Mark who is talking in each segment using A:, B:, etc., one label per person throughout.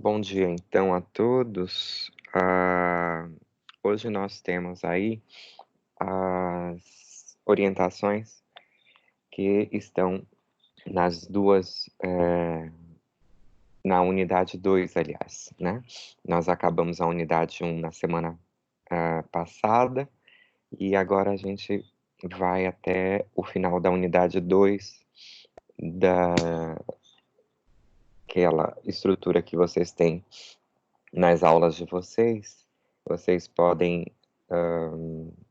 A: Bom dia, então, a todos. Hoje nós temos aí as orientações que estão nas duas, na unidade 2, aliás, né? Nós acabamos a unidade 1 na semana passada e agora a gente vai até o final da unidade 2 daquela estrutura que vocês têm nas aulas de vocês. Vocês podem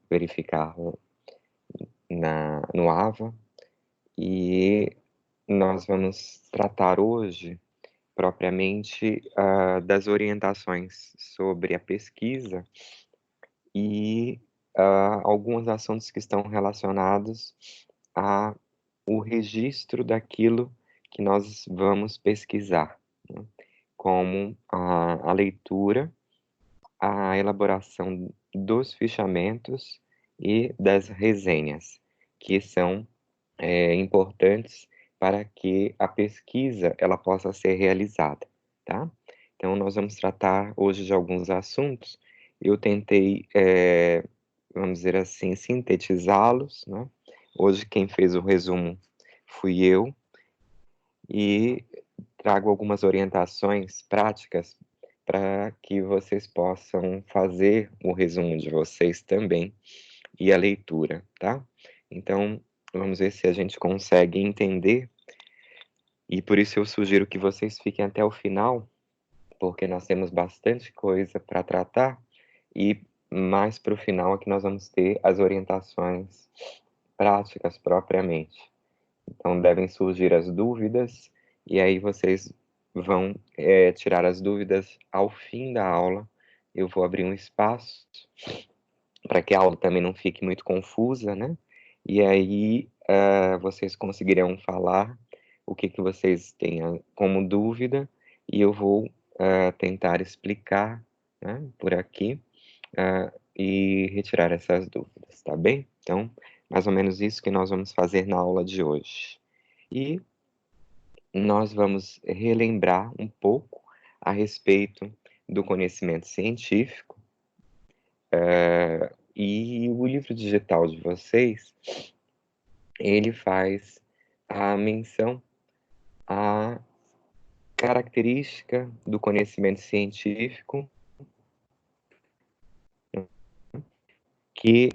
A: verificar no AVA, e nós vamos tratar hoje propriamente das orientações sobre a pesquisa e alguns assuntos que estão relacionados ao registro daquilo que nós vamos pesquisar, né? Como a leitura, a elaboração dos fichamentos e das resenhas, que são importantes para que a pesquisa ela possa ser realizada, tá? Então, nós vamos tratar hoje de alguns assuntos. Eu tentei, vamos dizer assim, sintetizá-los, né? Hoje quem fez o resumo fui eu, e trago algumas orientações práticas para que vocês possam fazer o resumo de vocês também e a leitura, tá? Então, vamos ver se a gente consegue entender, e por isso eu sugiro que vocês fiquem até o final, porque nós temos bastante coisa para tratar, e mais para o final é que nós vamos ter as orientações práticas propriamente. Então, devem surgir as dúvidas, e aí vocês vão tirar as dúvidas ao fim da aula. Eu vou abrir um espaço para que a aula também não fique muito confusa, né? E aí vocês conseguirão falar o que vocês tenham como dúvida, e eu vou tentar explicar, né, por aqui, e retirar essas dúvidas, tá bem? Então, mais ou menos isso que nós vamos fazer na aula de hoje. E nós vamos relembrar um pouco a respeito do conhecimento científico, e o livro digital de vocês, ele faz a menção à característica do conhecimento científico que,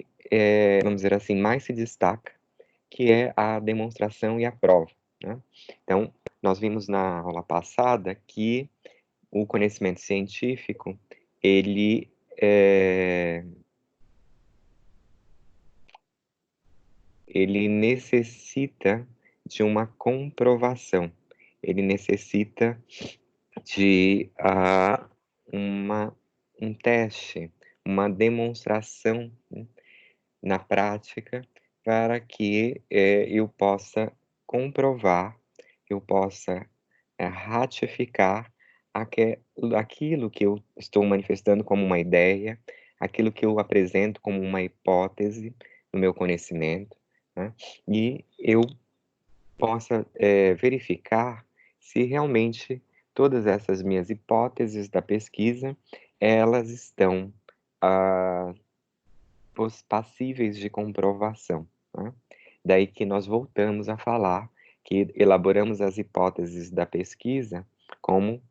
A: vamos dizer assim, mais se destaca, que é a demonstração e a prova, né? Então, nós vimos na aula passada que o conhecimento científico, ele necessita de uma comprovação, ele necessita de um teste, uma demonstração, né, na prática, para que eu possa comprovar, eu possa ratificar aquilo que eu estou manifestando como uma ideia, aquilo que eu apresento como uma hipótese no meu conhecimento, né? E eu possa verificar se realmente todas essas minhas hipóteses da pesquisa, elas estão passíveis de comprovação, né? Daí que nós voltamos a falar que elaboramos as hipóteses da pesquisa como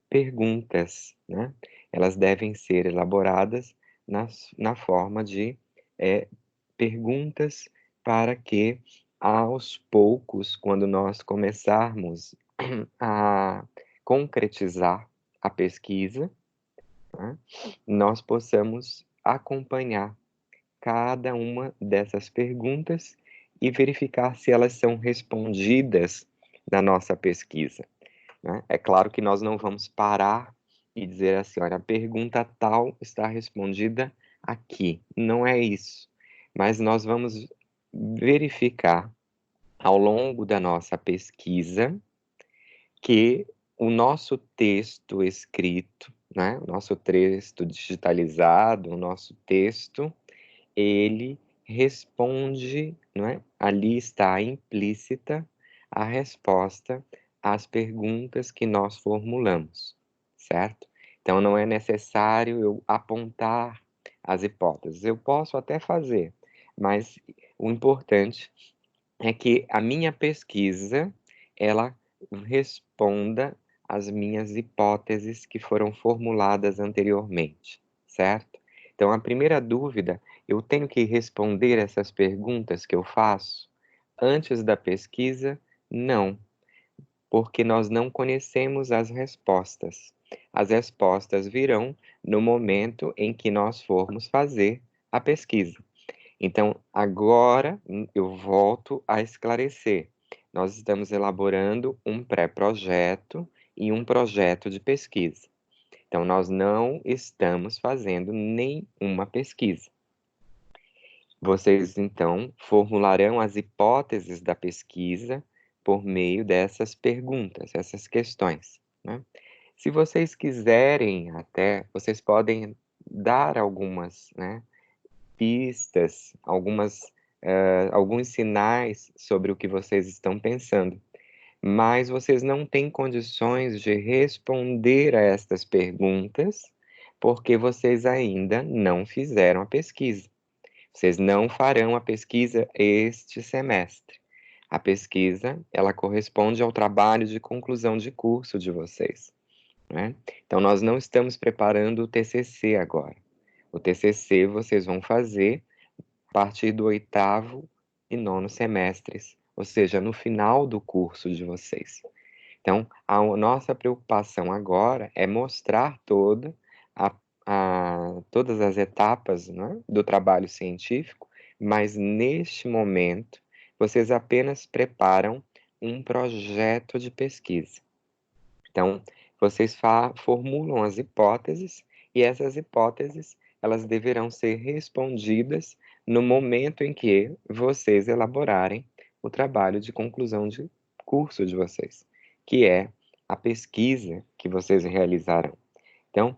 A: perguntas, né? Elas devem ser elaboradas na forma de perguntas, para que, aos poucos, quando nós começarmos a concretizar a pesquisa, né, nós possamos acompanhar cada uma dessas perguntas e verificar se elas são respondidas na nossa pesquisa, né? É claro que nós não vamos parar e dizer assim: olha, a pergunta tal está respondida aqui. Não é isso. Mas nós vamos verificar ao longo da nossa pesquisa que o nosso texto escrito, né, o nosso texto digitalizado, o nosso texto, ele responde, não é? Ali está implícita a resposta às perguntas que nós formulamos, certo? Então, não é necessário eu apontar as hipóteses. Eu posso até fazer, mas o importante é que a minha pesquisa, ela responda às minhas hipóteses que foram formuladas anteriormente, certo? Então, a primeira dúvida, eu tenho que responder essas perguntas que eu faço antes da pesquisa? Não, porque nós não conhecemos as respostas. As respostas virão no momento em que nós formos fazer a pesquisa. Então, agora eu volto a esclarecer. Nós estamos elaborando um pré-projeto e um projeto de pesquisa. Então, nós não estamos fazendo nenhuma pesquisa. Vocês, então, formularão as hipóteses da pesquisa por meio dessas perguntas, essas questões, né? Se vocês quiserem até, vocês podem dar algumas, né, pistas, alguns sinais sobre o que vocês estão pensando, mas vocês não têm condições de responder a estas perguntas, porque vocês ainda não fizeram a pesquisa. Vocês não farão a pesquisa este semestre. A pesquisa, ela corresponde ao trabalho de conclusão de curso de vocês, né? Então, nós não estamos preparando o TCC agora. O TCC vocês vão fazer a partir do 8º e 9º semestres, ou seja, no final do curso de vocês. Então, a nossa preocupação agora é mostrar todas as etapas, né, do trabalho científico, mas neste momento vocês apenas preparam um projeto de pesquisa. Então, vocês formulam as hipóteses e essas hipóteses elas deverão ser respondidas no momento em que vocês elaborarem o trabalho de conclusão de curso de vocês, que é a pesquisa que vocês realizarão. Então,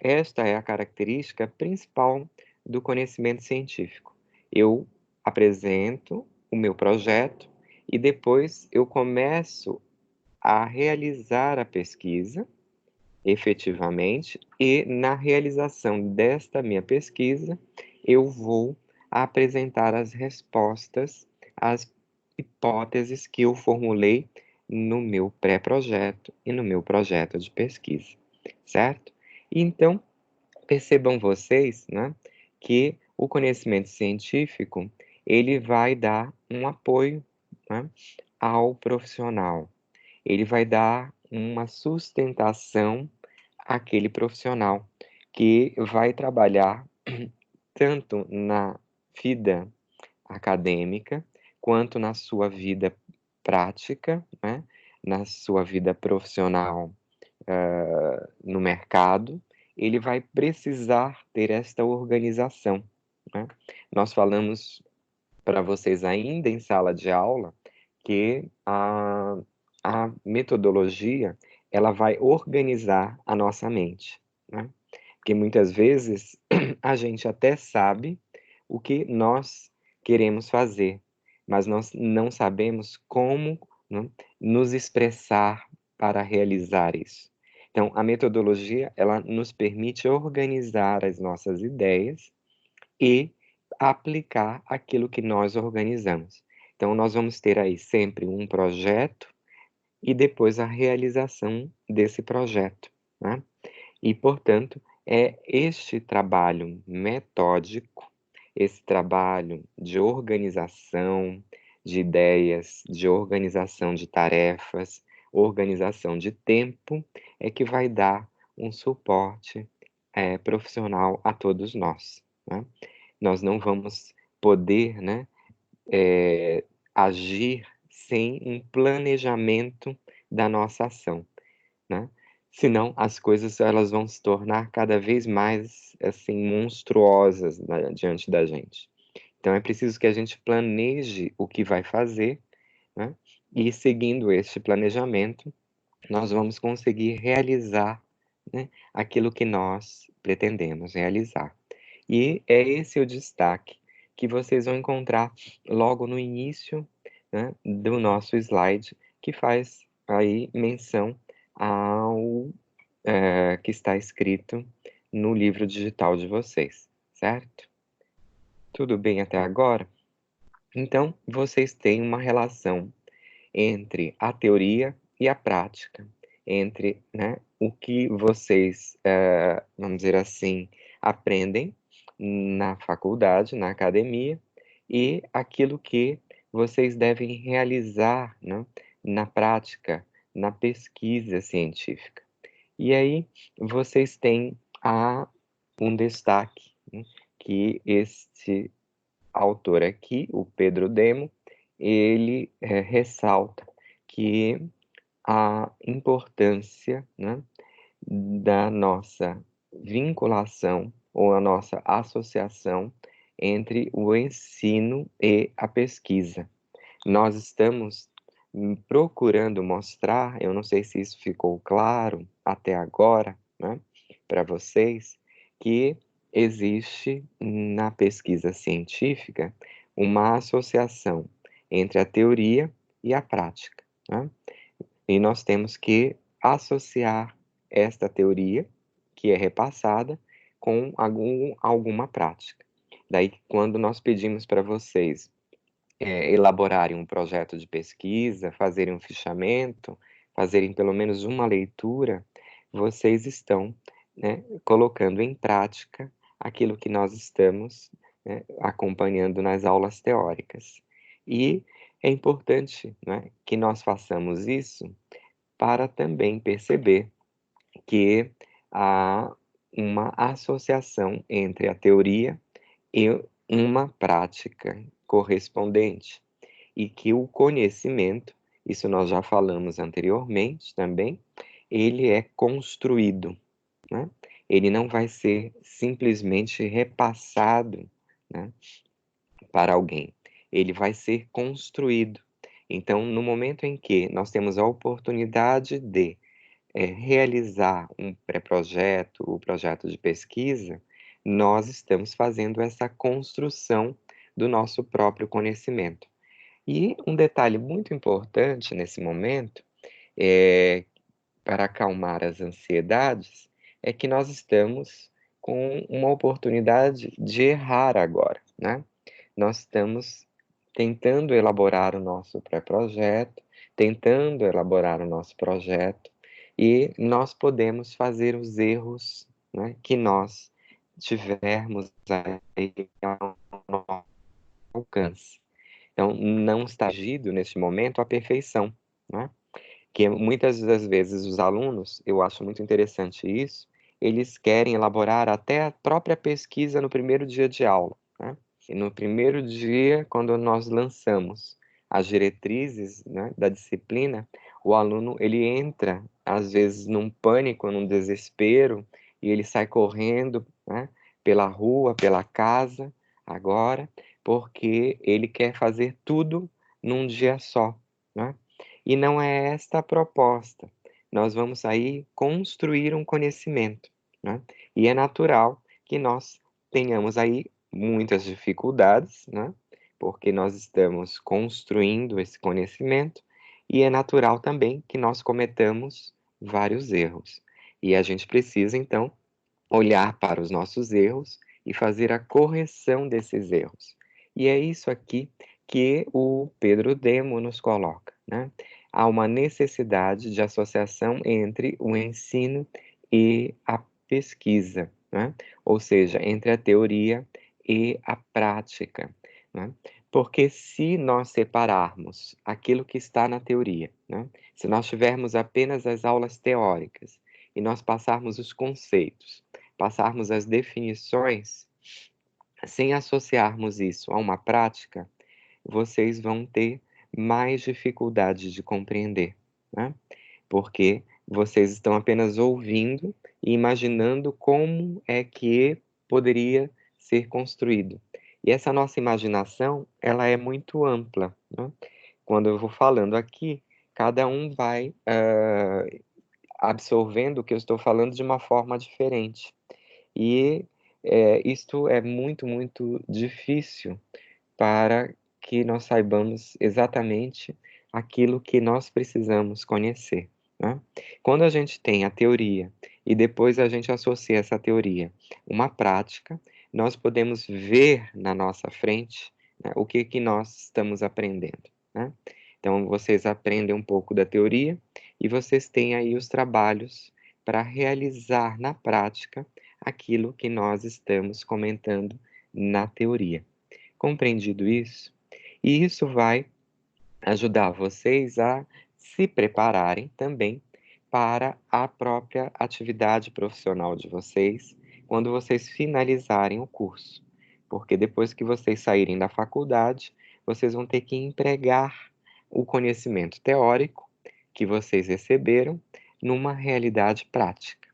A: esta é a característica principal do conhecimento científico. Eu apresento o meu projeto e depois eu começo a realizar a pesquisa, efetivamente, e na realização desta minha pesquisa, eu vou apresentar as respostas às hipóteses que eu formulei no meu pré-projeto e no meu projeto de pesquisa, certo? Então, percebam vocês, né, que o conhecimento científico, ele vai dar um apoio, né, ao profissional. Ele vai dar uma sustentação àquele profissional que vai trabalhar tanto na vida acadêmica, quanto na sua vida prática, né, na sua vida profissional, no mercado, ele vai precisar ter esta organização, né? Nós falamos para vocês ainda em sala de aula que a metodologia, ela vai organizar a nossa mente, né? Porque muitas vezes a gente até sabe o que nós queremos fazer, mas nós não sabemos como, né, nos expressar para realizar isso. Então, a metodologia, ela nos permite organizar as nossas ideias e aplicar aquilo que nós organizamos. Então, nós vamos ter aí sempre um projeto e depois a realização desse projeto, né? E, portanto, é este trabalho metódico, esse trabalho de organização de ideias, de organização de tarefas, organização de tempo, é que vai dar um suporte profissional a todos nós, né? Nós não vamos poder, né, agir sem um planejamento da nossa ação, né? Senão as coisas elas vão se tornar cada vez mais assim monstruosas diante da gente. Então é preciso que a gente planeje o que vai fazer, né? E seguindo este planejamento, nós vamos conseguir realizar, né, aquilo que nós pretendemos realizar. E é esse o destaque que vocês vão encontrar logo no início, né, do nosso slide, que faz aí menção ao que está escrito no livro digital de vocês, certo? Tudo bem até agora? Então, vocês têm uma relação entre a teoria e a prática, entre, né, o que vocês, vamos dizer assim, aprendem na faculdade, na academia, e aquilo que vocês devem realizar, né, na prática, na pesquisa científica. E aí vocês têm um destaque, né, que este autor aqui, o Pedro Demo, ele ressalta que a importância, né, da nossa vinculação ou a nossa associação entre o ensino e a pesquisa. Nós estamos procurando mostrar, eu não sei se isso ficou claro até agora, né, para vocês, que existe na pesquisa científica uma associação entre a teoria e a prática, né? E nós temos que associar esta teoria, que é repassada, com alguma prática. Daí, quando nós pedimos para vocês elaborarem um projeto de pesquisa, fazerem um fichamento, fazerem pelo menos uma leitura, vocês estão, né, colocando em prática aquilo que nós estamos, né, acompanhando nas aulas teóricas. E é importante, né, que nós façamos isso para também perceber que há uma associação entre a teoria e uma prática correspondente, e que o conhecimento, isso nós já falamos anteriormente também, ele é construído, né? Ele não vai ser simplesmente repassado, né, para alguém, ele vai ser construído. Então, no momento em que nós temos a oportunidade de realizar um pré-projeto, o projeto de pesquisa, nós estamos fazendo essa construção do nosso próprio conhecimento. E um detalhe muito importante nesse momento, para acalmar as ansiedades, é que nós estamos com uma oportunidade de errar agora, né? Nós estamos tentando elaborar o nosso pré-projeto, tentando elaborar o nosso projeto, e nós podemos fazer os erros, né, que nós tivermos aí ao nosso alcance. Então, não está agido neste momento a perfeição, né? Que muitas das vezes os alunos, eu acho muito interessante isso, eles querem elaborar até a própria pesquisa no primeiro dia de aula, né? E no primeiro dia, quando nós lançamos as diretrizes, né, da disciplina, o aluno ele entra, às vezes, num pânico, num desespero, e ele sai correndo, né, pela rua, pela casa, agora, porque ele quer fazer tudo num dia só, né? E não é esta a proposta. Nós vamos aí construir um conhecimento, né? E é natural que nós tenhamos aí muitas dificuldades, né? Porque nós estamos construindo esse conhecimento, e é natural também que nós cometamos vários erros. E a gente precisa, então, olhar para os nossos erros e fazer a correção desses erros. E é isso aqui que o Pedro Demo nos coloca, né? Há uma necessidade de associação entre o ensino e a pesquisa, né? Ou seja, entre a teoria e a prática, né? Porque se nós separarmos aquilo que está na teoria, né? Se nós tivermos apenas as aulas teóricas e nós passarmos os conceitos, passarmos as definições, sem associarmos isso a uma prática, vocês vão ter mais dificuldade de compreender, né? Porque vocês estão apenas ouvindo e imaginando como é que poderia ser construído. E essa nossa imaginação, ela é muito ampla, né? Quando eu vou falando aqui, cada um vai absorvendo o que eu estou falando de uma forma diferente. E isto é muito, muito difícil para que nós saibamos exatamente aquilo que nós precisamos conhecer, né? Quando a gente tem a teoria e depois a gente associa essa teoria uma prática, nós podemos ver na nossa frente, né, o que nós estamos aprendendo, né? Então, vocês aprendem um pouco da teoria e vocês têm aí os trabalhos para realizar na prática aquilo que nós estamos comentando na teoria. Compreendido isso? E isso vai ajudar vocês a se prepararem também para a própria atividade profissional de vocês, quando vocês finalizarem o curso. Porque depois que vocês saírem da faculdade, vocês vão ter que empregar o conhecimento teórico que vocês receberam numa realidade prática.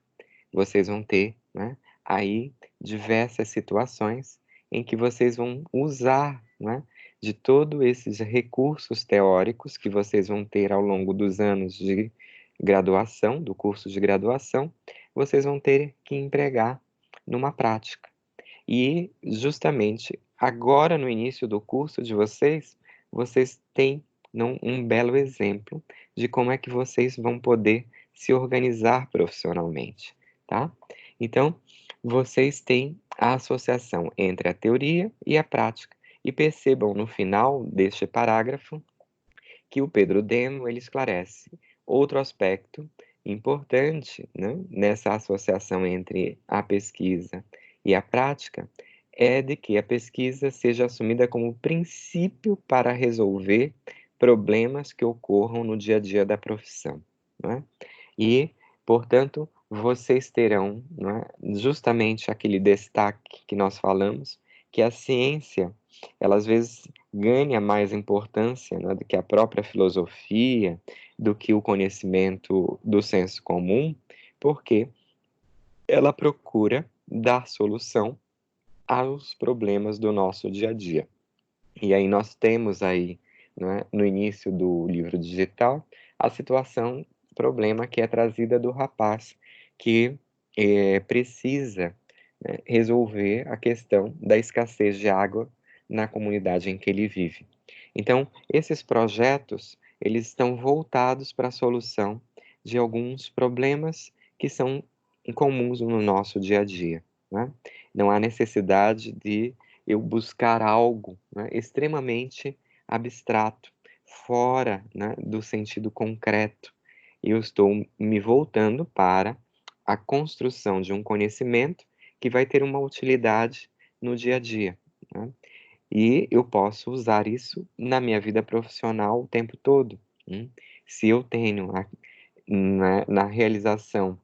A: Vocês vão ter, né, aí diversas situações em que vocês vão usar, né, de todos esses recursos teóricos que vocês vão ter ao longo dos anos de graduação, do curso de graduação, vocês vão ter que empregar numa prática. E justamente agora no início do curso de vocês, vocês têm um belo exemplo de como é que vocês vão poder se organizar profissionalmente, tá? Então, vocês têm a associação entre a teoria e a prática. E percebam no final deste parágrafo que o Pedro Demo ele esclarece outro aspecto importante, né, nessa associação entre a pesquisa e a prática, é de que a pesquisa seja assumida como princípio para resolver problemas que ocorram no dia a dia da profissão, né? E, portanto, vocês terão, né, justamente aquele destaque que nós falamos, que a ciência, ela às vezes ganha mais importância, né, do que a própria filosofia, do que o conhecimento do senso comum, porque ela procura dar solução aos problemas do nosso dia a dia. E aí nós temos aí, né, no início do livro digital, a situação, problema que é trazida do rapaz que precisa, né, resolver a questão da escassez de água na comunidade em que ele vive. Então, esses projetos, eles estão voltados para a solução de alguns problemas que são incomuns no nosso dia a dia, né? Não há necessidade de eu buscar algo, né, extremamente abstrato, fora, né, do sentido concreto. Eu estou me voltando para a construção de um conhecimento que vai ter uma utilidade no dia a dia, né? E eu posso usar isso na minha vida profissional o tempo todo. Se eu tenho na realização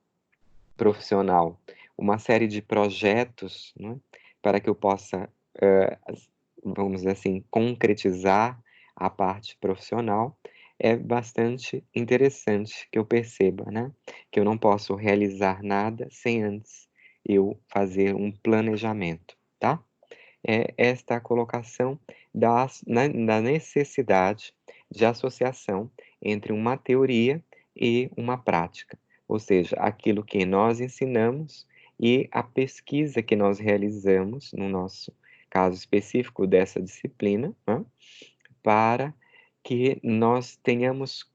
A: profissional uma série de projetos, né, para que eu possa, vamos dizer assim, concretizar a parte profissional, é bastante interessante que eu perceba, né, que eu não posso realizar nada sem antes eu fazer um planejamento, tá? É esta a colocação da necessidade de associação entre uma teoria e uma prática, ou seja, aquilo que nós ensinamos e a pesquisa que nós realizamos, no nosso caso específico dessa disciplina, né, para que nós tenhamos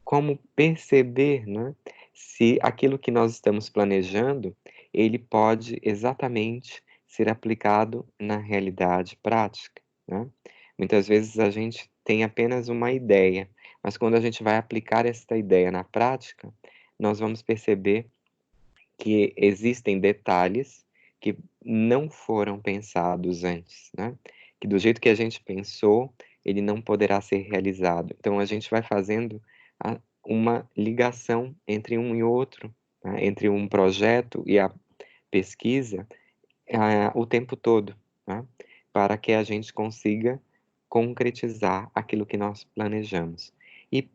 A: como perceber, né, se aquilo que nós estamos planejando, ele pode exatamente ser aplicado na realidade prática, né? Muitas vezes a gente tem apenas uma ideia, mas quando a gente vai aplicar esta ideia na prática, nós vamos perceber que existem detalhes que não foram pensados antes, né? Que do jeito que a gente pensou, ele não poderá ser realizado. Então a gente vai fazendo uma ligação entre um e outro, né? Entre um projeto e a pesquisa, o tempo todo, né? Para que a gente consiga concretizar aquilo que nós planejamos. E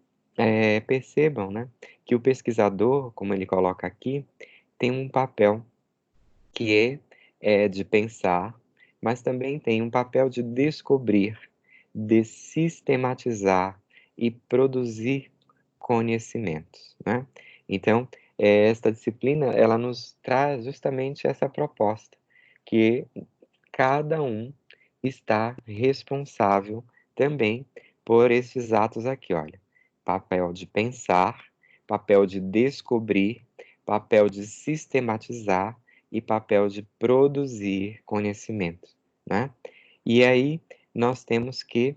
A: percebam, né, que o pesquisador, como ele coloca aqui, tem um papel que é de pensar, mas também tem um papel de descobrir, de sistematizar e produzir conhecimentos, né? Então, esta disciplina, ela nos traz justamente essa proposta, que cada um está responsável também por esses atos aqui, olha. Papel de pensar, papel de descobrir, papel de sistematizar e papel de produzir conhecimento, né? E aí nós temos que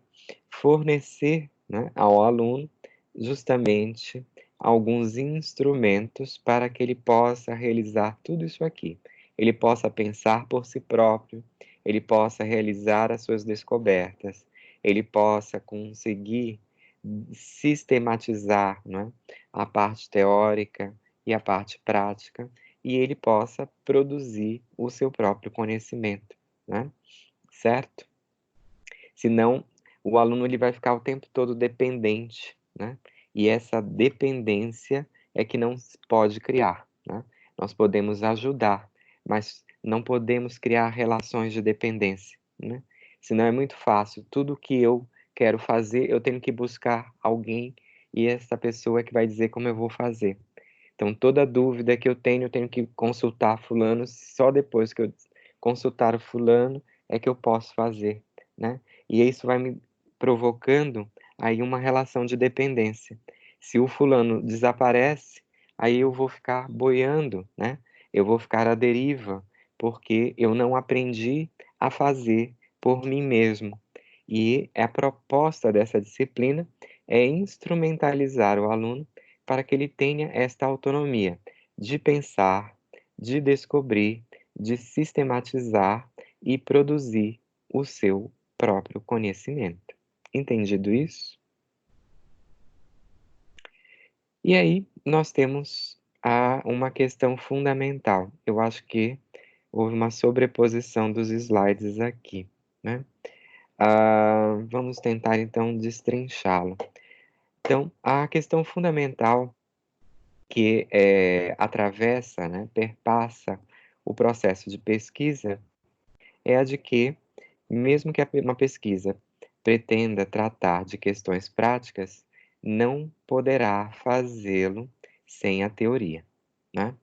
A: fornecer, né, ao aluno justamente alguns instrumentos para que ele possa realizar tudo isso aqui. Ele possa pensar por si próprio, ele possa realizar as suas descobertas, ele possa conseguir sistematizar, né, a parte teórica e a parte prática, e ele possa produzir o seu próprio conhecimento, né? Certo? Senão, o aluno ele vai ficar o tempo todo dependente, né? E essa dependência é que não se pode criar, né? Nós podemos ajudar, mas não podemos criar relações de dependência, né? Senão é muito fácil. Tudo que eu quero fazer, eu tenho que buscar alguém e essa pessoa é que vai dizer como eu vou fazer. Então, toda dúvida que eu tenho que consultar fulano, só depois que eu consultar o fulano é que eu posso fazer, né? E isso vai me provocando aí uma relação de dependência. Se o fulano desaparece, aí eu vou ficar boiando, né? Eu vou ficar à deriva, porque eu não aprendi a fazer por mim mesmo. E a proposta dessa disciplina é instrumentalizar o aluno para que ele tenha esta autonomia de pensar, de descobrir, de sistematizar e produzir o seu próprio conhecimento. Entendido isso? E aí nós temos uma questão fundamental. Eu acho que houve uma sobreposição dos slides aqui, né? Vamos tentar então destrinchá-lo. Então, a questão fundamental que atravessa, né, perpassa o processo de pesquisa é a de que, mesmo que uma pesquisa pretenda tratar de questões práticas, não poderá fazê-lo sem a teoria, né?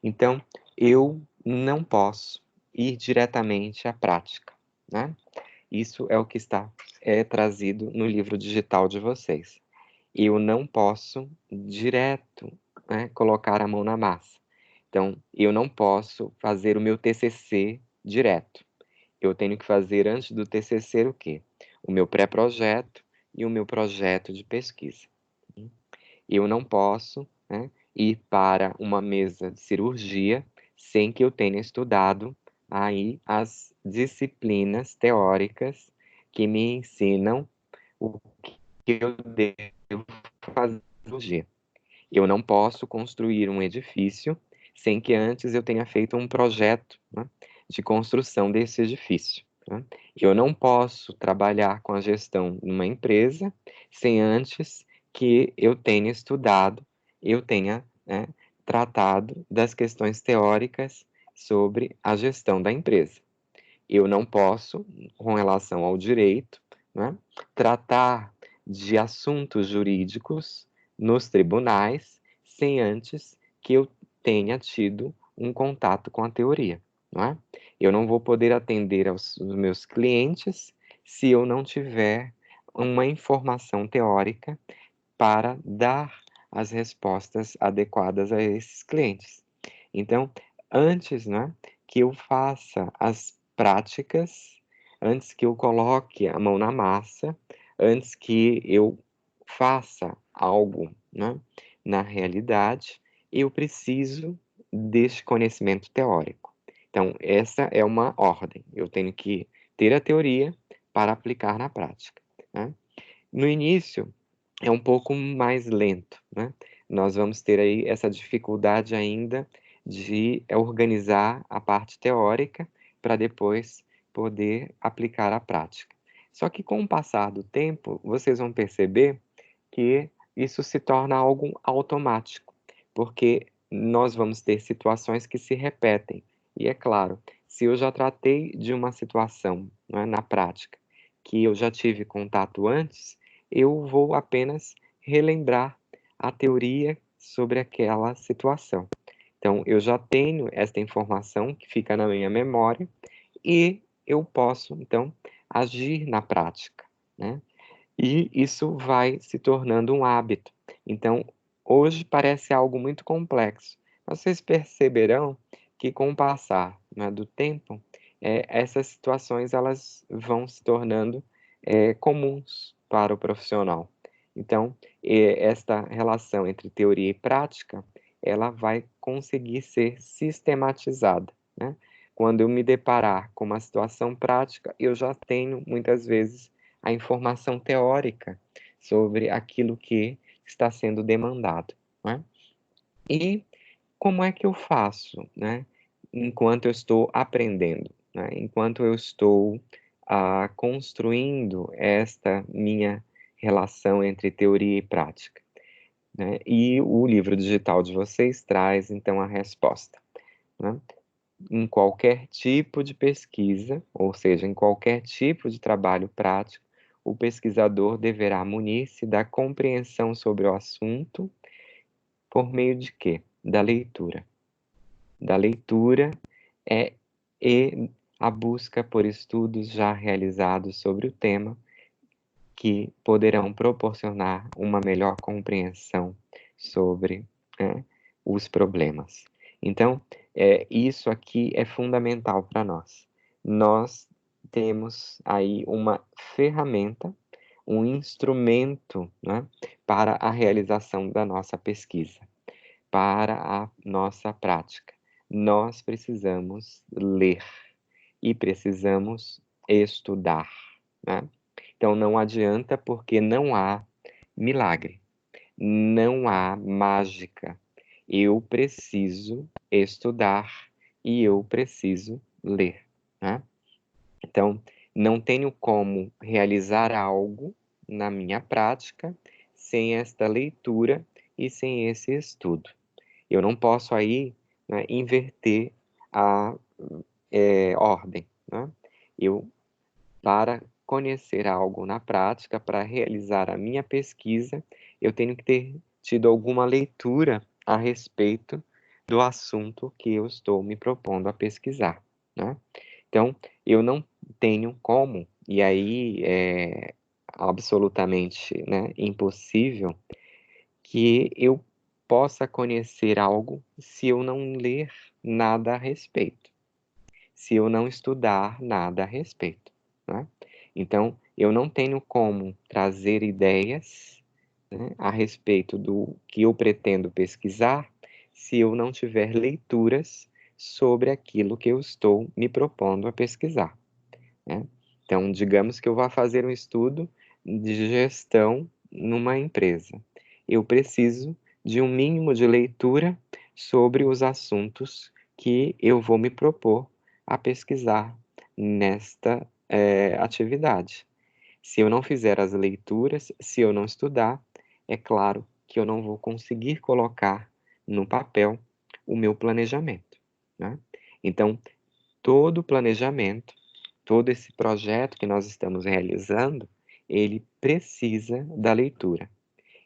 A: Então, eu não posso ir diretamente à prática, né? Isso é o que está trazido no livro digital de vocês. Eu não posso direto, né, colocar a mão na massa. Então, eu não posso fazer o meu TCC direto. Eu tenho que fazer antes do TCC o quê? O meu pré-projeto e o meu projeto de pesquisa. Eu não posso, né, ir para uma mesa de cirurgia sem que eu tenha estudado aí as disciplinas teóricas que me ensinam o que eu devo fazer na cirurgia. Eu não posso construir um edifício sem que antes eu tenha feito um projeto, né, de construção desse edifício, né? Eu não posso trabalhar com a gestão numa empresa sem antes que eu tenha estudado, eu tenha, né, tratado das questões teóricas sobre a gestão da empresa. Eu não posso, com relação ao direito, né, tratar de assuntos jurídicos nos tribunais sem antes que eu tenha tido um contato com a teoria, não é? Eu não vou poder atender aos meus clientes se eu não tiver uma informação teórica para dar as respostas adequadas a esses clientes. Então, antes, né, que eu faça as práticas, antes que eu coloque a mão na massa, antes que eu faça algo, né, na realidade, eu preciso deste conhecimento teórico. Então, essa é uma ordem. Eu tenho que ter a teoria para aplicar na prática, né? No início, é um pouco mais lento, né? Nós vamos ter aí essa dificuldade ainda de organizar a parte teórica para depois poder aplicar a prática. Só que com o passar do tempo, vocês vão perceber que isso se torna algo automático, porque nós vamos ter situações que se repetem. E é claro, se eu já tratei de uma situação, né, na prática, que eu já tive contato antes, eu vou apenas relembrar a teoria sobre aquela situação. Então, eu já tenho esta informação que fica na minha memória e eu posso, então, agir na prática, né? E isso vai se tornando um hábito. Então, Hoje parece algo muito complexo, mas vocês perceberão que com o passar, né, do tempo, essas situações elas vão se tornando comuns para o profissional. Então, esta relação entre teoria e prática, ela vai conseguir ser sistematizada, né? Quando eu me deparar com uma situação prática, eu já tenho, muitas vezes, a informação teórica sobre aquilo que está sendo demandado, né? E como é que eu faço, né, enquanto eu estou aprendendo, né, enquanto eu estou construindo esta minha relação entre teoria e prática, né? E o livro digital de vocês traz, então, a resposta, né? Em qualquer tipo de pesquisa, ou seja, em qualquer tipo de trabalho prático, o pesquisador deverá munir-se da compreensão sobre o assunto por meio de quê? Da leitura. Da leitura é, e a busca por estudos já realizados sobre o tema, que poderão proporcionar uma melhor compreensão sobre, né, os problemas. Então, isso aqui é fundamental para nós. Nós temos aí uma ferramenta, um instrumento, né, para a realização da nossa pesquisa, para a nossa prática. Nós precisamos ler e precisamos estudar, né? Então não adianta, porque não há milagre, não há mágica. Eu preciso estudar e eu preciso ler, né? Então, não tenho como realizar algo na minha prática sem esta leitura e sem esse estudo. Eu não posso aí, né, inverter a ordem, né? Eu, para conhecer algo na prática, para realizar a minha pesquisa, eu tenho que ter tido alguma leitura a respeito do assunto que eu estou me propondo a pesquisar, né? Então, eu não tenho como, e aí é absolutamente, né, impossível, que eu possa conhecer algo se eu não ler nada a respeito, se eu não estudar nada a respeito, né? Então, eu não tenho como trazer ideias, né, a respeito do que eu pretendo pesquisar se eu não tiver leituras sobre aquilo que eu estou me propondo a pesquisar, né? Então, digamos que eu vá fazer um estudo de gestão numa empresa. Eu preciso de um mínimo de leitura sobre os assuntos que eu vou me propor a pesquisar nesta atividade. Se eu não fizer as leituras, se eu não estudar, é claro que eu não vou conseguir colocar no papel o meu planejamento, né? Então, todo planejamento, todo esse projeto que nós estamos realizando, ele precisa da leitura.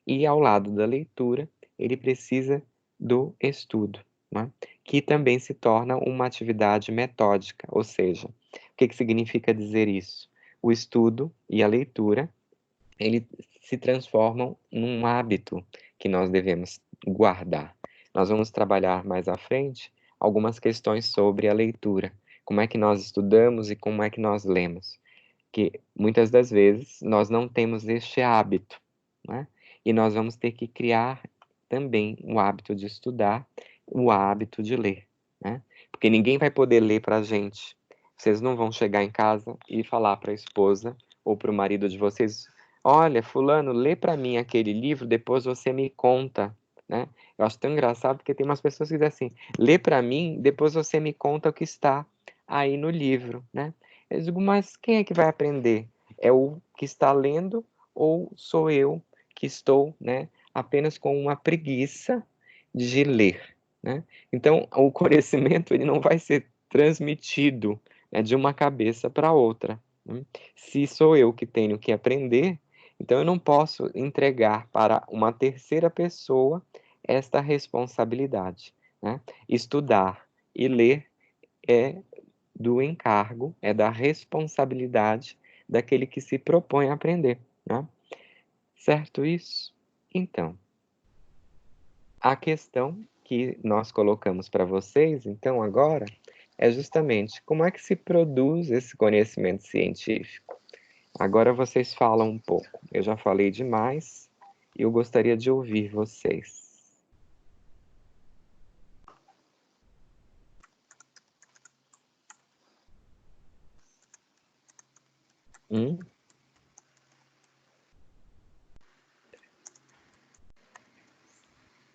A: E ao lado da leitura, ele precisa do estudo, né? Que também se torna uma atividade metódica, ou seja, o que significa dizer isso? O estudo e a leitura, eles se transformam num hábito que nós devemos guardar. Nós vamos trabalhar mais à frente algumas questões sobre a leitura, como é que nós estudamos e como é que nós lemos, que muitas das vezes nós não temos este hábito, né? E nós vamos ter que criar também o hábito de estudar, o hábito de ler, né? Porque ninguém vai poder ler para a gente. Vocês não vão chegar em casa e falar para a esposa ou para o marido de vocês: olha, fulano, lê para mim aquele livro, depois você me conta, né? Eu acho tão engraçado porque tem umas pessoas que dizem assim: lê para mim, depois você me conta o que está aí no livro, né? Eu digo, mas quem é que vai aprender? É o que está lendo ou sou eu que estou, né, apenas com uma preguiça de ler, né? Então, o conhecimento ele não vai ser transmitido, né, de uma cabeça para outra, né? Se sou eu que tenho que aprender, então eu não posso entregar para uma terceira pessoa esta responsabilidade, né? Estudar e ler é do encargo, é da responsabilidade daquele que se propõe a aprender, né? Certo isso? Então, A questão que nós colocamos para vocês, então, agora, é justamente como é que se produz esse conhecimento científico. Agora vocês falam um pouco. Eu já falei demais e eu gostaria de ouvir vocês. Hum?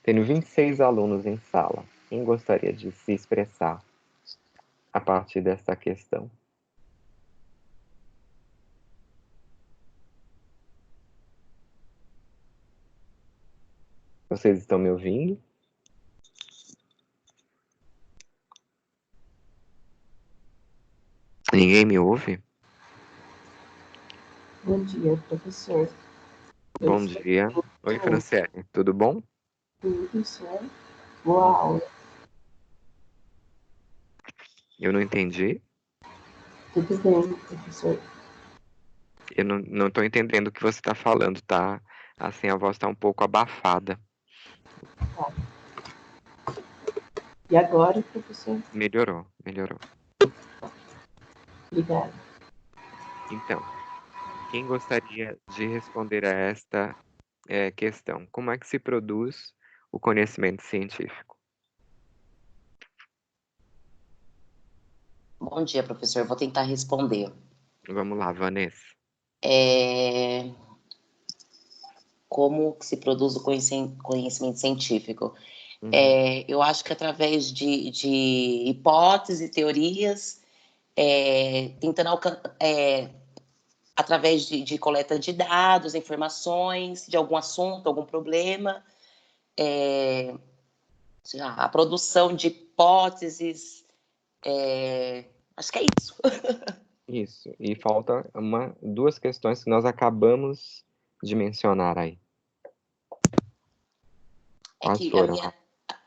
A: Tenho 26 alunos em sala. Quem gostaria de se expressar a partir dessa questão? Vocês estão me ouvindo? Ninguém me ouve?
B: Bom dia, professor.
A: Bom dia. Oi, Franciele. Tudo bom?
B: Tudo certo? Boa aula.
A: Eu não entendi.
B: Tudo bem, professor.
A: Eu não estou entendendo o que você está falando, tá? Assim, a voz está um pouco abafada.
B: Tá. E agora, professor?
A: Melhorou, melhorou.
B: Obrigada.
A: Então, quem gostaria de responder a esta questão? Como é que se produz o conhecimento científico?
C: Bom dia, professor. Vou tentar responder.
A: Vamos lá, Vanessa.
C: Como que se produz o conhecimento científico?
A: Uhum.
C: Eu acho que através de hipóteses e teorias, tentando através de coleta de dados, informações de algum assunto, algum problema, a produção de hipóteses, acho que é isso.
A: Isso. E falta duas questões que nós acabamos de mencionar aí.
C: É que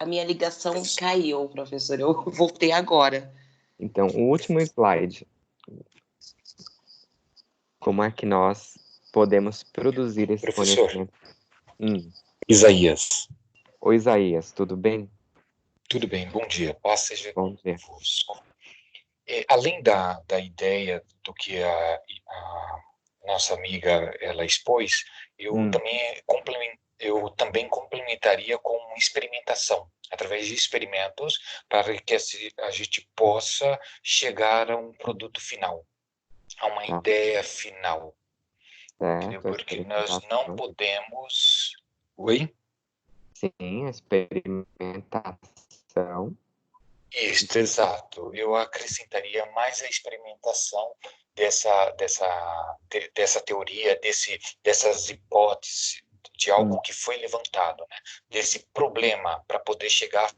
C: a minha ligação caiu, professor. Eu voltei agora.
A: Então, o último slide. Como é que nós podemos produzir esse conhecimento?
D: Isaías.
A: Oi, Isaías, tudo bem?
D: Tudo bem, bom dia. Paz seja
A: Bom dia.
D: convosco. Além da ideia do que a nossa amiga ela expôs, eu também complementaria com experimentação, através de experimentos, para que a gente possa chegar a um produto final, a uma ideia final. Entendeu? Porque nós não podemos... Oi?
A: Sim, a experimentação.
D: Isso, exato. Eu acrescentaria mais a experimentação dessa teoria, dessas hipóteses, de algo que foi levantado, né? Desse problema, para poder chegar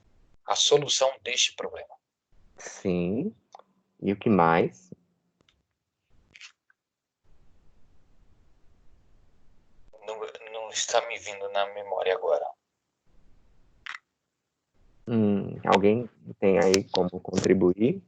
D: à solução deste problema.
A: Sim. E o que mais?
D: Não está me vindo na memória agora.
A: Alguém tem aí como contribuir?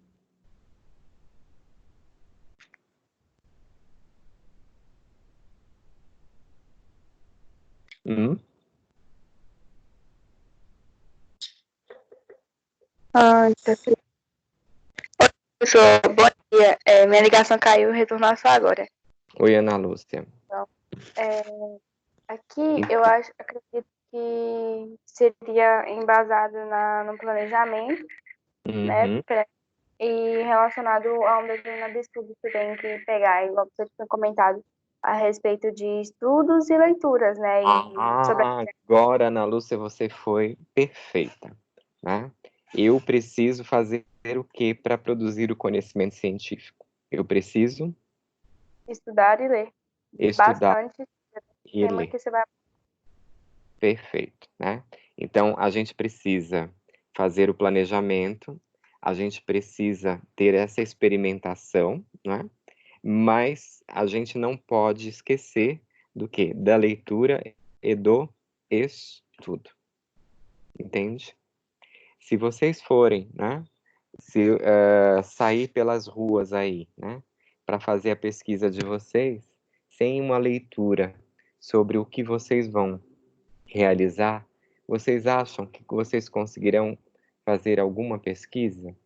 E: Professor, bom dia. Minha ligação caiu e retornou só agora.
A: Oi, Ana Lúcia.
E: Então, aqui eu acredito que seria embasado no planejamento, né? E relacionado a um determinado estudo que tem que pegar, igual você tinha comentado, a respeito de estudos e leituras, né?
A: Agora, Ana Lúcia, você foi perfeita, né? Eu preciso fazer o que para produzir o conhecimento científico? Eu preciso
E: estudar e ler.
A: Estudar
E: bastante
A: e
E: tema
A: ler.
E: que você vai...
A: Perfeito, né? Então, a gente precisa fazer o planejamento, a gente precisa ter essa experimentação, né? Mas a gente não pode esquecer do quê? Da leitura e do estudo. Entende? Se vocês forem, né? Sair pelas ruas aí, né? Para fazer a pesquisa de vocês, sem uma leitura sobre o que vocês vão realizar, vocês acham que vocês conseguirão fazer alguma pesquisa?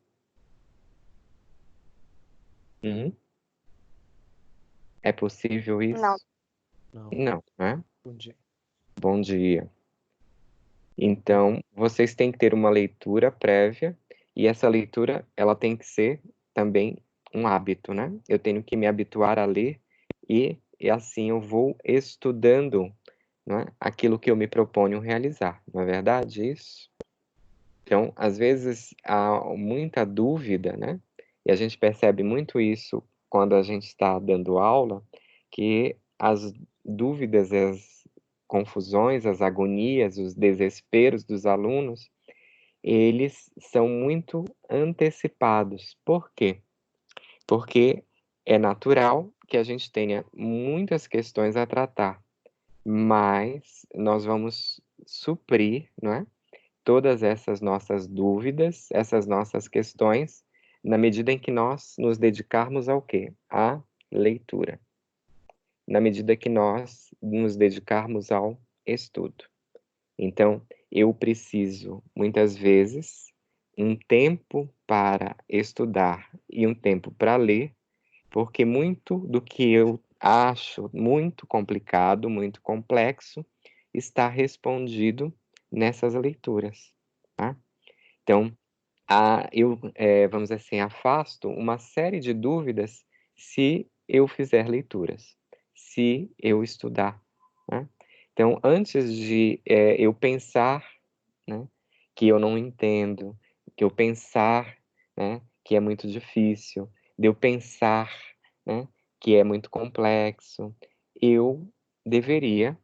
A: É possível isso?
E: Não.
A: Não, né?
F: Bom dia.
A: Bom dia. Então, vocês têm que ter uma leitura prévia, e essa leitura, ela tem que ser também um hábito, né? Eu tenho que me habituar a ler, e assim eu vou estudando, né, aquilo que eu me proponho realizar. Não é verdade isso? Então, às vezes, há muita dúvida, né? E a gente percebe muito isso quando a gente está dando aula, que as dúvidas, as confusões, as agonias, os desesperos dos alunos, eles são muito antecipados. Por quê? Porque é natural que a gente tenha muitas questões a tratar, mas nós vamos suprir, não é? Todas essas nossas dúvidas, essas nossas questões, na medida em que nós nos dedicarmos ao quê? À leitura. Na medida que nós nos dedicarmos ao estudo. Então, eu preciso, muitas vezes, um tempo para estudar e um tempo para ler, porque muito do que eu acho muito complicado, muito complexo, está respondido nessas leituras, tá? Então, eu, vamos dizer assim, afasto uma série de dúvidas se eu fizer leituras, se eu estudar, né? Então, antes de eu pensar, né, que eu não entendo, que eu pensar, né, que é muito difícil, de eu pensar, né, que é muito complexo, eu deveria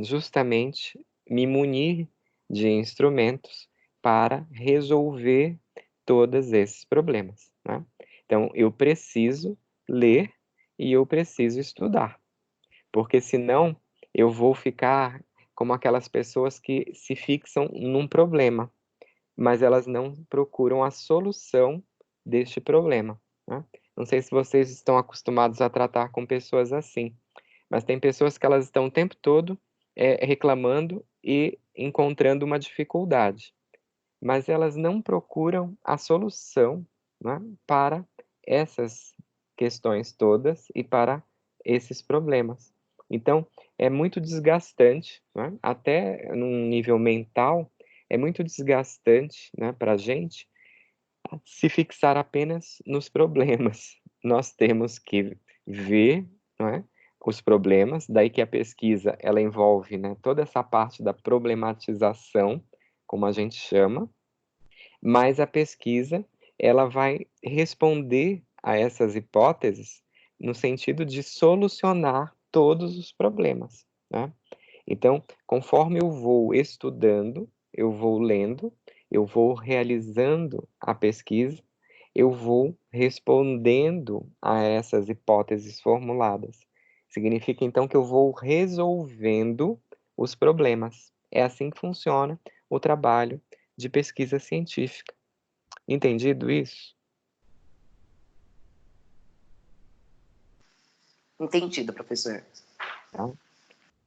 A: justamente me munir de instrumentos para resolver todos esses problemas, né? Então, eu preciso ler e eu preciso estudar, porque senão eu vou ficar como aquelas pessoas que se fixam num problema, mas elas não procuram a solução deste problema, né? Não sei se vocês estão acostumados a tratar com pessoas assim, mas tem pessoas que elas estão o tempo todo reclamando e encontrando uma dificuldade, mas elas não procuram a solução, né, para essas questões todas e para esses problemas. Então, é muito desgastante, né, até num nível mental, é muito desgastante, né, para a gente se fixar apenas nos problemas. Nós temos que ver, não é, os problemas, daí que a pesquisa ela envolve, né, toda essa parte da problematização, como a gente chama, mas a pesquisa ela vai responder a essas hipóteses no sentido de solucionar todos os problemas, né? Então, conforme eu vou estudando, eu vou lendo, eu vou realizando a pesquisa, eu vou respondendo a essas hipóteses formuladas. Significa, então, que eu vou resolvendo os problemas. É assim que funciona o trabalho de pesquisa científica. Entendido isso?
C: Entendido, professor.
A: Tá?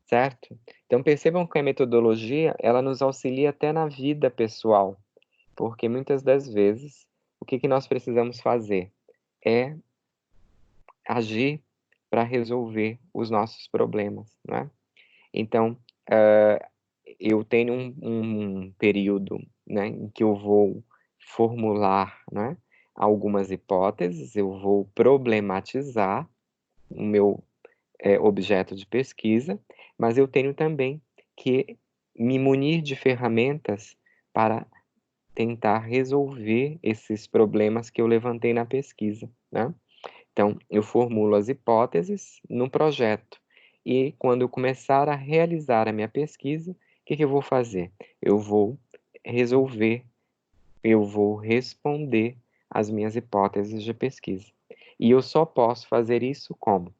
A: Certo? Então, percebam que a metodologia, ela nos auxilia até na vida pessoal, porque muitas das vezes, o que nós precisamos fazer é agir para resolver os nossos problemas, não é? Então, eu tenho um período, né, em que eu vou formular, né, algumas hipóteses, eu vou problematizar o meu objeto de pesquisa, mas eu tenho também que me munir de ferramentas para tentar resolver esses problemas que eu levantei na pesquisa, né? Então, eu formulo as hipóteses no projeto e quando eu começar a realizar a minha pesquisa, o que eu vou fazer? Eu vou resolver, eu vou responder às minhas hipóteses de pesquisa. E eu só posso fazer isso como?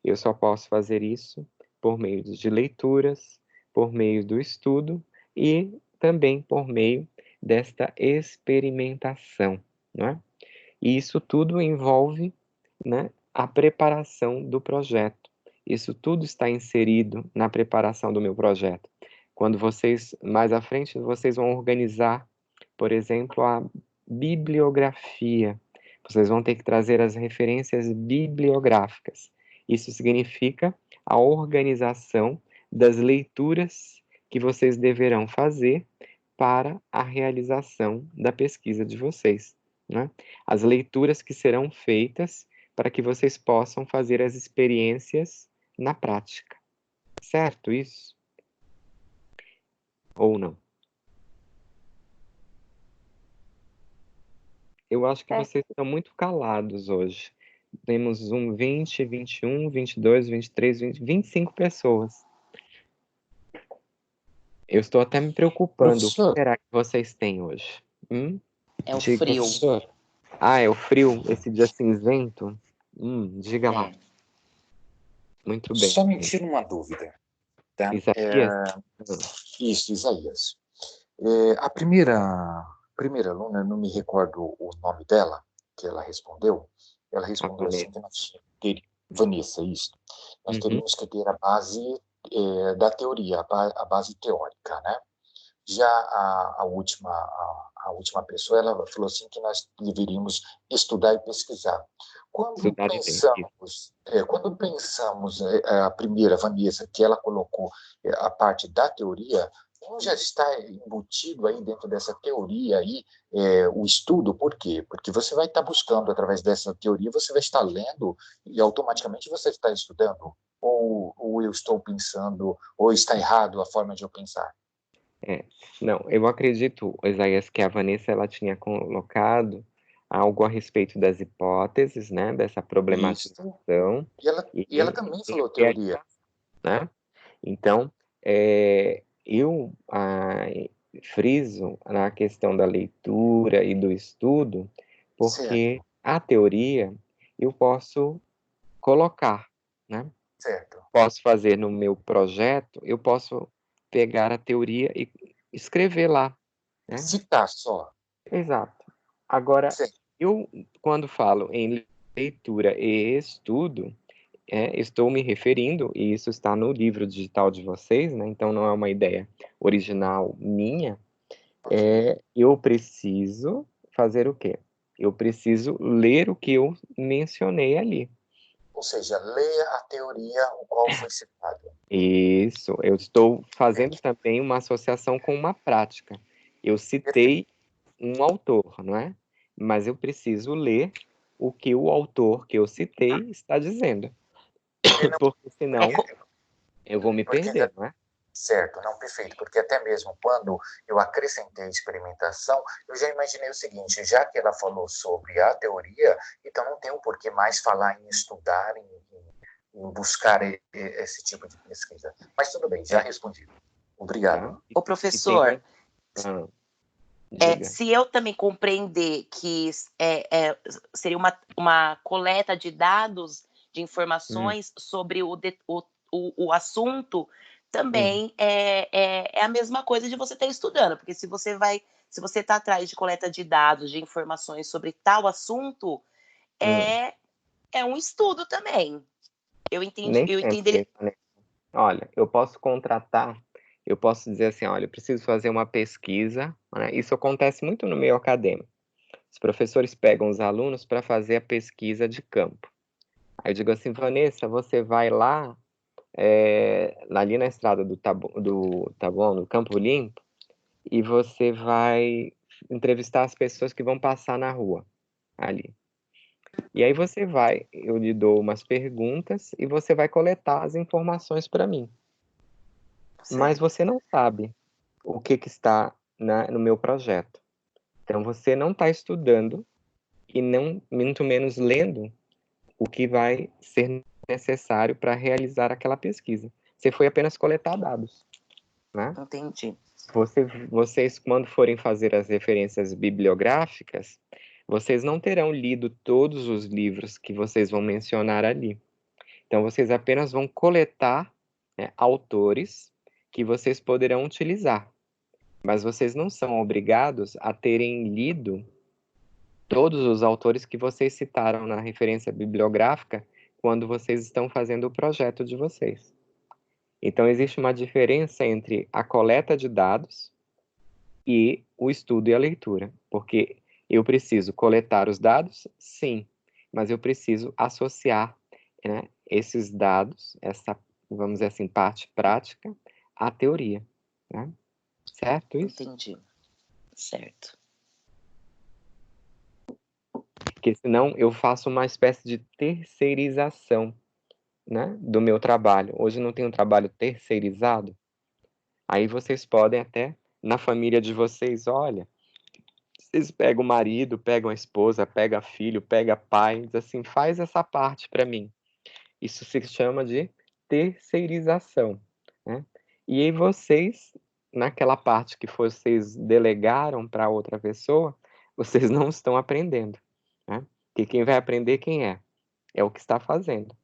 A: Eu só posso fazer isso por meio de leituras, por meio do estudo e também por meio desta experimentação, não é? E isso tudo envolve, né, a preparação do projeto. Isso tudo está inserido na preparação do meu projeto. Quando vocês, mais à frente, vocês vão organizar, por exemplo, a bibliografia. Vocês vão ter que trazer as referências bibliográficas. Isso significa a organização das leituras que vocês deverão fazer para a realização da pesquisa de vocês, né? As leituras que serão feitas para que vocês possam fazer as experiências na prática. Certo isso? Ou não? Eu acho que vocês estão muito calados hoje. Temos 20, 21, 22, 23, 20, 25 pessoas. Eu estou até me preocupando.
D: Professor.
A: O que será que vocês têm hoje?
C: É o
A: Diga.
C: frio.
D: Professor,
A: Ah, é o frio? Esse dia cinzento? Diga lá. Muito bem.
D: só me tira uma dúvida. Tá?
A: Isaías?
D: Isso, Isaías. A primeira aluna, eu não me recordo o nome dela, que ela respondeu assim, que nós teríamos, Vanessa, isso. Nós teríamos que ter a base da teoria, a base teórica, né? Já a última pessoa, ela falou assim que nós deveríamos estudar e pesquisar. Quando pensamos a primeira, Vanessa, que ela colocou a parte da teoria, não já está embutido aí dentro dessa teoria aí o estudo? Por quê? Porque você vai estar buscando através dessa teoria, você vai estar lendo e automaticamente você está estudando? Ou eu estou pensando, ou está errado a forma de eu pensar?
A: Não, eu acredito, Isaías, que a Vanessa ela tinha colocado algo a respeito das hipóteses, né, dessa problematização.
D: E ela também falou teoria.
A: Né? Então, eu friso na questão da leitura e do estudo, porque a teoria eu posso colocar, né?
D: Certo.
A: Posso fazer no meu projeto, eu posso pegar a teoria e escrever lá, né?
D: Citar só.
A: Exato. Agora,
D: Certo.
A: eu, quando falo em leitura e estudo, estou me referindo, e isso está no livro digital de vocês, né? Então não é uma ideia original minha, eu preciso fazer o quê? Eu preciso ler o que eu mencionei ali.
D: Ou seja, leia a teoria o qual foi citado.
A: Isso, eu estou fazendo também uma associação com uma prática. Eu citei um autor, não é? Mas eu preciso ler o que o autor que eu citei está dizendo. Porque senão eu vou me perder, não é?
D: Certo, não, perfeito, porque até mesmo quando eu acrescentei experimentação, eu já imaginei o seguinte, já que ela falou sobre a teoria, então não tem um porquê mais falar em estudar, em buscar esse tipo de pesquisa. Mas tudo bem, já respondi. Obrigado.
A: Tá?
C: Ô, professor,
A: diga.
C: se eu também compreender que seria uma coleta de dados, de informações sobre o assunto, também é a mesma coisa de você estar estudando, porque se você está atrás de coleta de dados, de informações sobre tal assunto, é um estudo também. Eu entendi.
A: Olha, eu posso contratar, eu posso dizer assim, olha, eu preciso fazer uma pesquisa, né? Isso acontece muito no meio acadêmico. Os professores pegam os alunos para fazer a pesquisa de campo. Aí eu digo assim, Vanessa, você vai lá, ali na estrada do Campo Limpo, e você vai entrevistar as pessoas que vão passar na rua, ali. E aí eu lhe dou umas perguntas e você vai coletar as informações para mim. Sim. Mas você não sabe o que está no meu projeto. Então você não está estudando e não, muito menos lendo o que vai ser necessário para realizar aquela pesquisa. Você foi apenas coletar dados, né?
C: Entendi.
A: Vocês, quando forem fazer as referências bibliográficas, vocês não terão lido todos os livros que vocês vão mencionar ali. Então, vocês apenas vão coletar autores que vocês poderão utilizar. Mas vocês não são obrigados a terem lido todos os autores que vocês citaram na referência bibliográfica quando vocês estão fazendo o projeto de vocês. Então, existe uma diferença entre a coleta de dados e o estudo e a leitura, porque eu preciso coletar os dados, sim, mas eu preciso associar, né, esses dados, essa, vamos dizer assim, parte prática, à teoria, né? Certo isso?
C: Entendi. Certo.
A: Porque senão eu faço uma espécie de terceirização, né, do meu trabalho. Hoje não tem um trabalho terceirizado. Aí vocês podem até, na família de vocês, olha, vocês pegam o marido, pegam a esposa, pegam filho, pegam pai, diz assim, faz essa parte para mim. Isso se chama de terceirização, né? E aí vocês, naquela parte que vocês delegaram para outra pessoa, vocês não estão aprendendo, né? Porque quem vai aprender quem é? É o que está fazendo.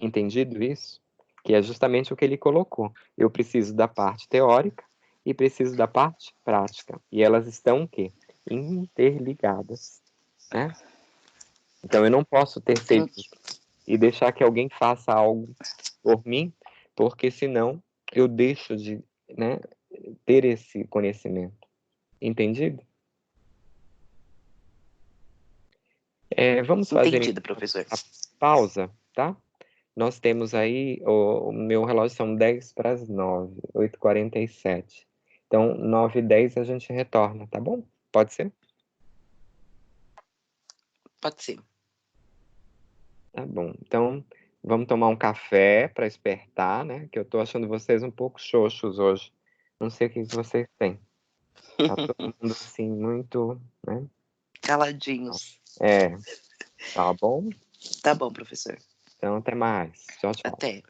A: Entendido isso? Que é justamente o que ele colocou. Eu preciso da parte teórica e preciso da parte prática. E elas estão o quê? Interligadas, né? Então eu não posso terceirizar e deixar que alguém faça algo por mim, porque senão eu deixo de, né, ter esse conhecimento. Entendido? Vamos fazer
C: Entendido, professor.
A: a pausa, tá? Nós temos aí, o meu relógio são 10 para as 9, 8h47. Então, 9h10 a gente retorna, tá bom? Pode ser?
C: Pode ser.
A: Tá bom. Então, vamos tomar um café para despertar, né? Que eu tô achando vocês um pouco xoxos hoje. Não sei o que vocês têm. Tá todo mundo assim, muito, né?
C: Caladinhos.
A: Tá bom?
C: Tá bom, professor.
A: Então, até mais. Tchau, tchau.
C: Até.